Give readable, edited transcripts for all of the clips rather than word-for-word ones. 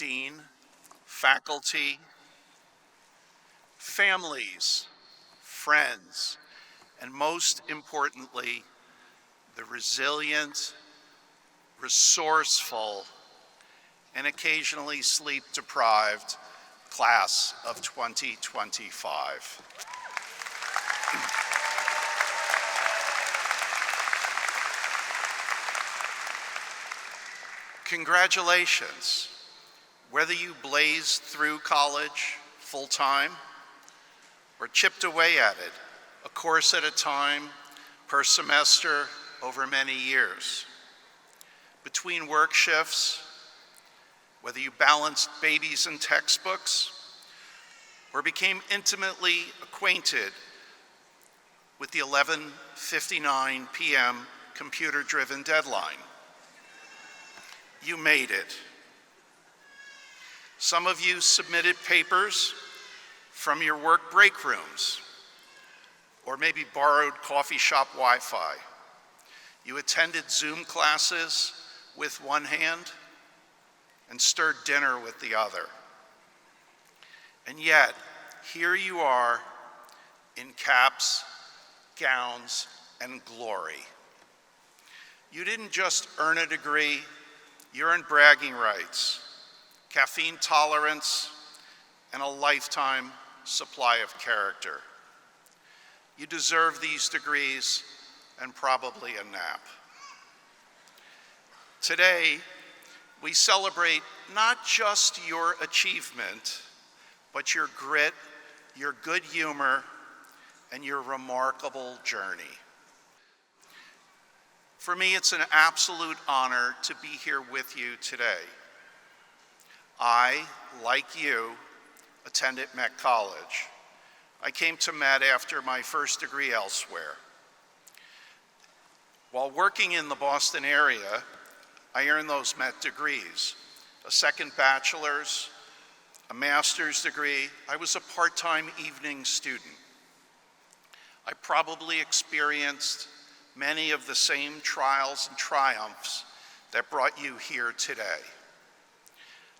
dean, faculty, families, friends, and most importantly, the resilient, resourceful, and occasionally sleep-deprived class of 2025. Congratulations. Whether you blazed through college full-time or chipped away at it, a course at a time, per semester, over many years. Between work shifts, whether you balanced babies and textbooks or became intimately acquainted with the 11:59 p.m. computer-driven deadline, you made it. Some of you submitted papers from your work break rooms, or maybe borrowed coffee shop Wi-Fi. You attended Zoom classes with one hand and stirred dinner with the other. And yet, here you are in caps, gowns, and glory. You didn't just earn a degree, you earned bragging rights, caffeine tolerance, and a lifetime supply of character. You deserve these degrees and probably a nap. Today, we celebrate not just your achievement, but your grit, your good humor, and your remarkable journey. For me, it's an absolute honor to be here with you today. I, like you, attended Met College. I came to Met after my first degree elsewhere. While working in the Boston area, I earned those Met degrees, a second bachelor's, a master's degree. I was a part-time evening student. I probably experienced many of the same trials and triumphs that brought you here today.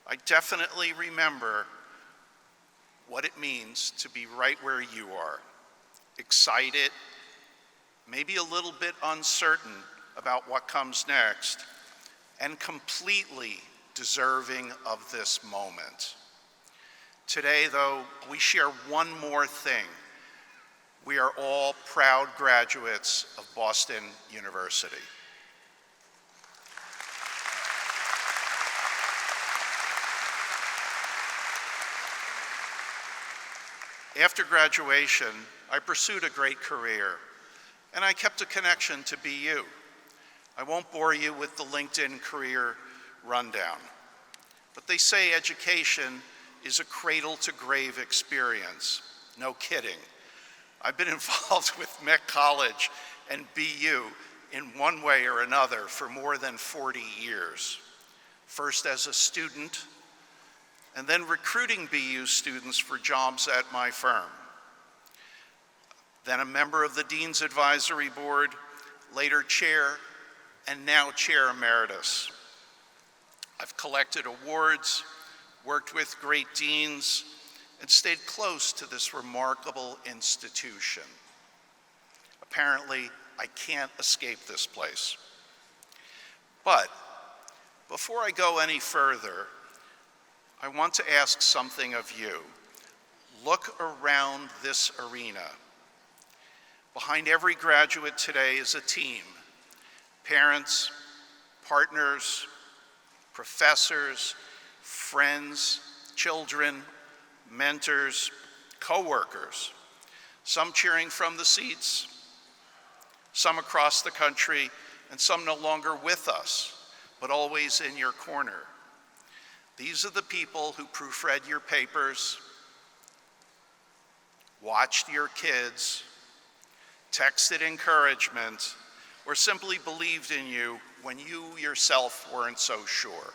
I definitely remember what it means to be right where you are, excited, maybe a little bit uncertain about what comes next, and completely deserving of this moment. Today, though, we share one more thing. We are all proud graduates of Boston University. After graduation, I pursued a great career, and I kept a connection to BU. I won't bore you with the LinkedIn career rundown, but they say education is a cradle-to-grave experience. No kidding. I've been involved with Met College and BU in one way or another for more than 40 years. First as a student, and then recruiting BU students for jobs at my firm. Then a member of the Dean's Advisory Board, later chair, and now chair emeritus. I've collected awards, worked with great deans, and stayed close to this remarkable institution. Apparently, I can't escape this place. But before I go any further, I want to ask something of you. Look around this arena. Behind every graduate today is a team. Parents, partners, professors, friends, children, mentors, co-workers, some cheering from the seats, some across the country, and some no longer with us, but always in your corner. These are the people who proofread your papers, watched your kids, texted encouragement, or simply believed in you when you yourself weren't so sure.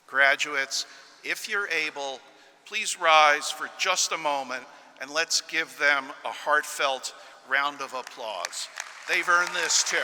Graduates, if you're able, please rise for just a moment and let's give them a heartfelt round of applause. They've earned this too.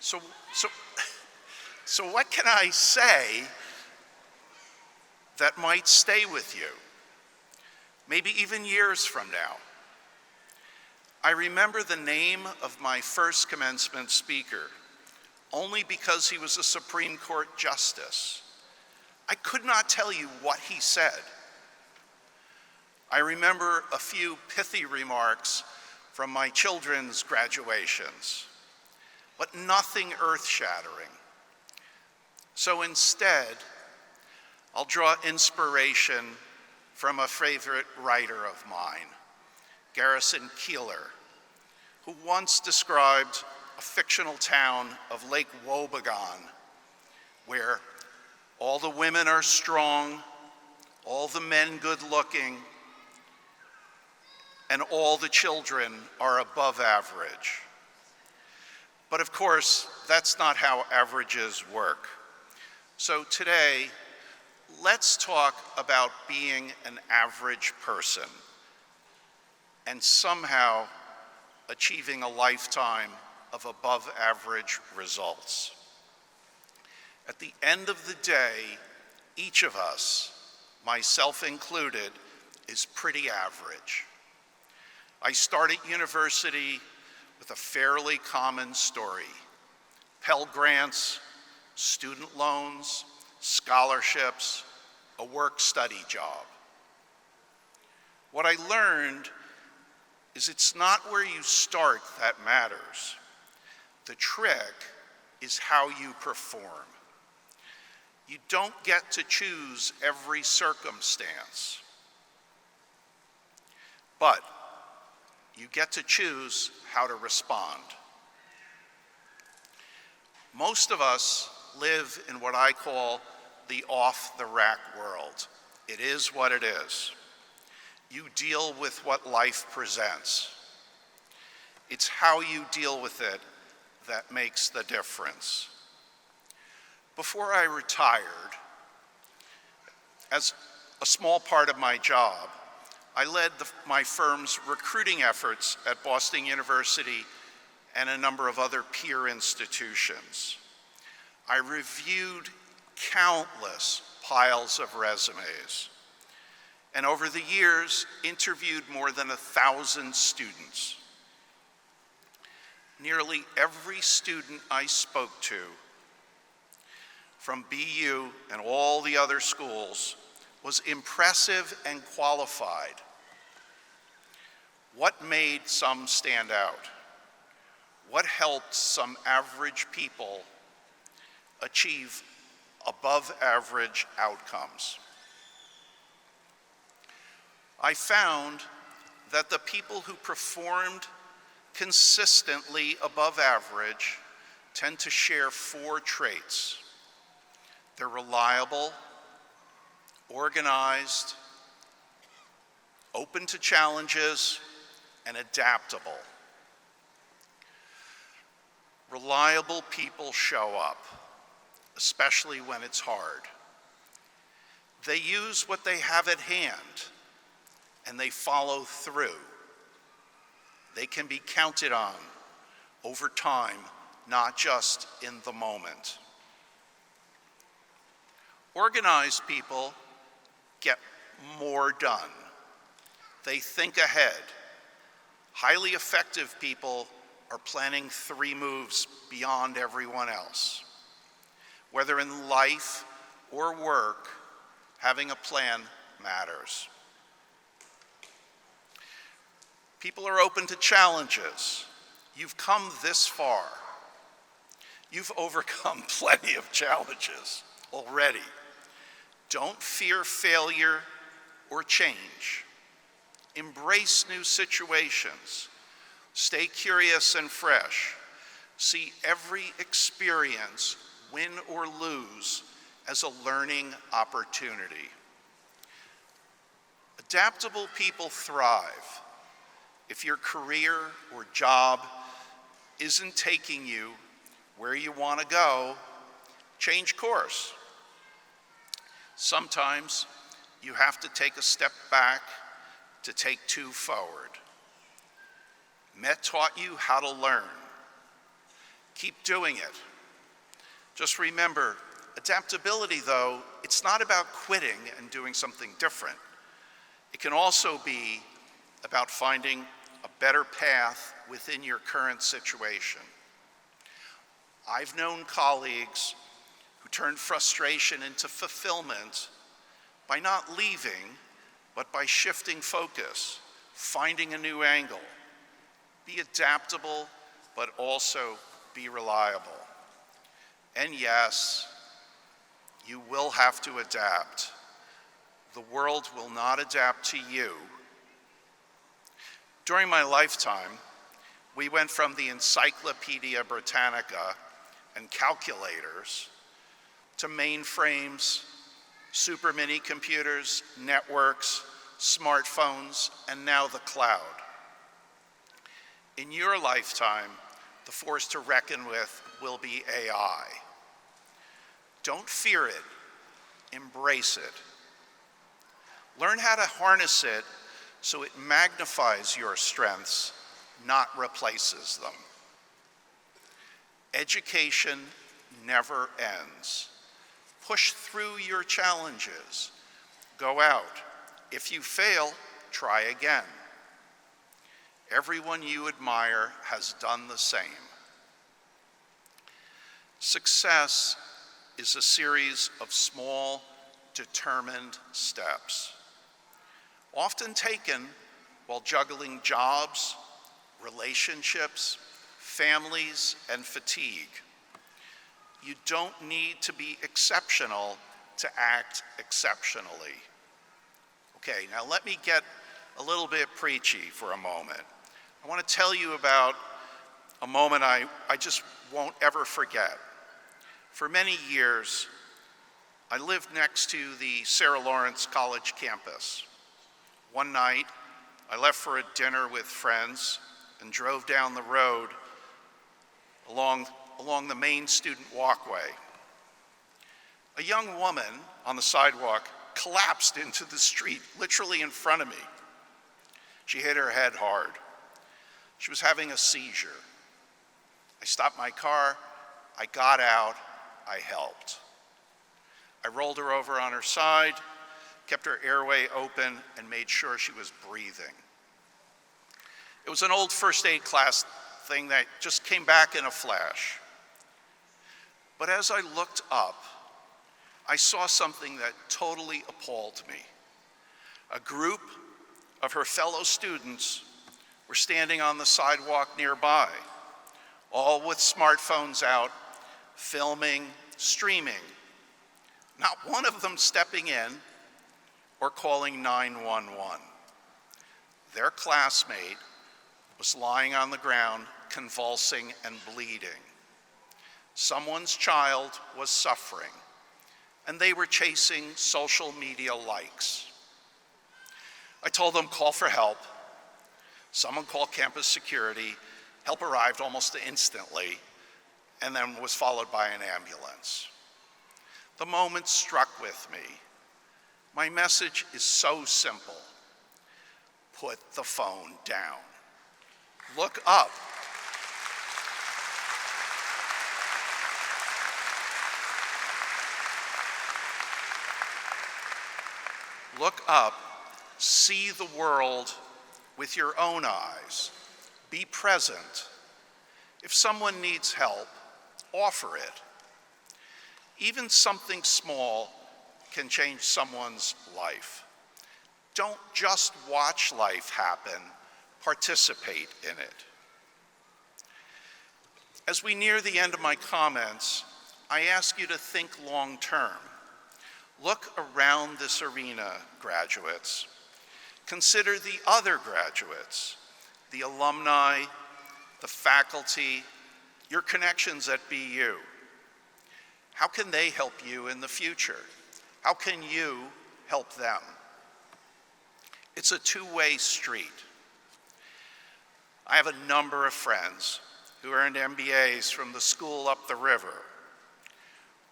So, so, so what can I say that might stay with you, maybe even years from now? I remember the name of my first commencement speaker only because he was a Supreme Court justice. I could not tell you what he said. I remember a few pithy remarks from my children's graduations, but nothing earth-shattering. So instead, I'll draw inspiration from a favorite writer of mine, Garrison Keillor, who once described a fictional town of Lake Wobegon, where all the women are strong, all the men good-looking, and all the children are above average. But of course, that's not how averages work. So today, let's talk about being an average person and somehow achieving a lifetime of above average results. At the end of the day, each of us, myself included, is pretty average. I started university with a fairly common story: Pell Grants, student loans, scholarships, a work-study job. What I learned is it's not where you start that matters. The trick is how you perform. You don't get to choose every circumstance, but you get to choose how to respond. Most of us live in what I call the off-the-rack world. It is what it is. You deal with what life presents. It's how you deal with it that makes the difference. Before I retired, as a small part of my job, I led my firm's recruiting efforts at Boston University and a number of other peer institutions. I reviewed countless piles of resumes, and over the years, interviewed more than 1,000 students. Nearly every student I spoke to, from BU and all the other schools, was impressive and qualified. What made some stand out? What helped some average people achieve above average outcomes? I found that the people who performed consistently above average tend to share 4 traits. They're reliable, organized, open to challenges, and adaptable. Reliable people show up, especially when it's hard. They use what they have at hand, and they follow through. They can be counted on over time, not just in the moment. Organized people get more done. They think ahead. Highly effective people are planning 3 moves beyond everyone else. Whether in life or work, having a plan matters. People are open to challenges. You've come this far. You've overcome plenty of challenges already. Don't fear failure or change. Embrace new situations. Stay curious and fresh. See every experience, win or lose, as a learning opportunity. Adaptable people thrive. If your career or job isn't taking you where you want to go, change course. Sometimes you have to take a step back to take 2 forward. Met taught you how to learn. Keep doing it. Just remember, adaptability, though, it's not about quitting and doing something different. It can also be about finding a better path within your current situation. I've known colleagues who turned frustration into fulfillment by not leaving, but by shifting focus, finding a new angle. Be adaptable, but also be reliable. And yes, you will have to adapt. The world will not adapt to you. During my lifetime, we went from the Encyclopedia Britannica and calculators to mainframes, super mini computers, networks, smartphones, and now the cloud. In your lifetime, the force to reckon with will be AI. Don't fear it, embrace it. Learn how to harness it so it magnifies your strengths, not replaces them. Education never ends. Push through your challenges. Go out. If you fail, try again. Everyone you admire has done the same. Success is a series of small, determined steps, often taken while juggling jobs, relationships, families, and fatigue. You don't need to be exceptional to act exceptionally. Okay, now let me get a little bit preachy for a moment. I want to tell you about a moment I just won't ever forget. For many years, I lived next to the Sarah Lawrence College campus. One night, I left for a dinner with friends and drove down the road along the main student walkway. A young woman on the sidewalk collapsed into the street, literally in front of me. She hit her head hard. She was having a seizure. I stopped my car, I got out, I helped. I rolled her over on her side, kept her airway open, and made sure she was breathing. It was an old first aid class thing that just came back in a flash. But as I looked up, I saw something that totally appalled me. A group of her fellow students were standing on the sidewalk nearby, all with smartphones out, filming, streaming. Not one of them stepping in or calling 911. Their classmate was lying on the ground, convulsing and bleeding. Someone's child was suffering, and they were chasing social media likes. I told them, call for help. Someone called campus security. Help arrived almost instantly, and then was followed by an ambulance. The moment struck with me. My message is so simple. Put the phone down. Look up. Look up. See the world with your own eyes. Be present. If someone needs help, offer it. Even something small can change someone's life. Don't just watch life happen, participate in it. As we near the end of my comments, I ask you to think long term. Look around this arena, graduates. Consider the other graduates, the alumni, the faculty, your connections at BU. How can they help you in the future? How can you help them? It's a two-way street. I have a number of friends who earned MBAs from the school up the river.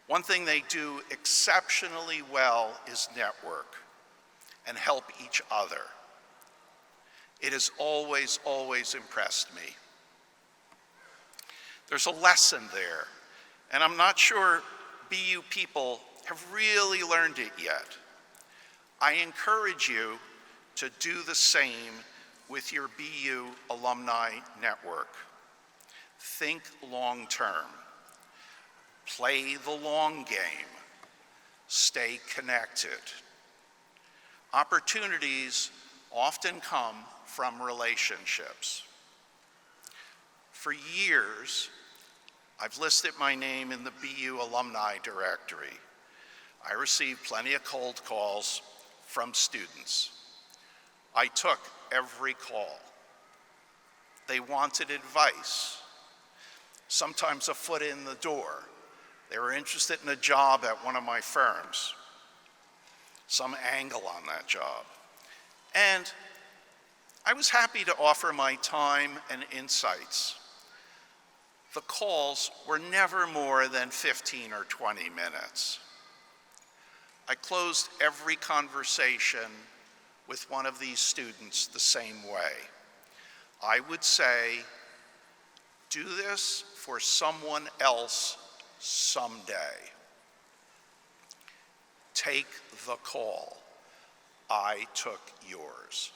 One thing they do exceptionally well is network and help each other. It has always, always impressed me. There's a lesson there, and I'm not sure BU people have really learned it yet. I encourage you to do the same with your BU alumni network. Think long-term. Play the long game. Stay connected. Opportunities often come from relationships. For years, I've listed my name in the BU alumni directory. I received plenty of cold calls from students. I took every call. They wanted advice, sometimes a foot in the door. They were interested in a job at one of my firms, some angle on that job. And I was happy to offer my time and insights. The calls were never more than 15 or 20 minutes. I closed every conversation with one of these students the same way. I would say, do this for someone else someday. Take the call. I took yours.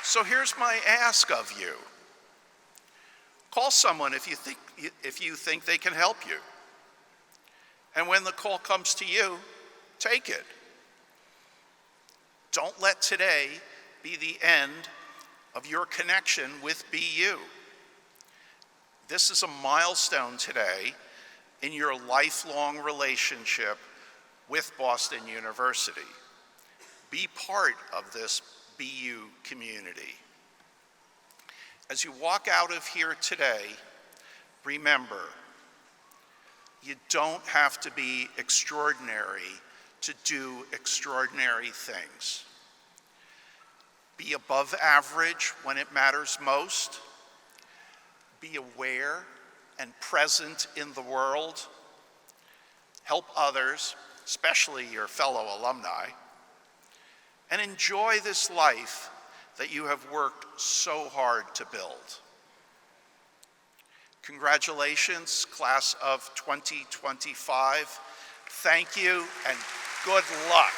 So here's my ask of you. Call someone if you think they can help you. And when the call comes to you, take it. Don't let today be the end of your connection with BU. This is a milestone today in your lifelong relationship with Boston University. Be part of this BU community. As you walk out of here today, remember, you don't have to be extraordinary to do extraordinary things. Be above average when it matters most. Be aware and present in the world. Help others, especially your fellow alumni. And enjoy this life that you have worked so hard to build. Congratulations, class of 2025. Thank you and good luck.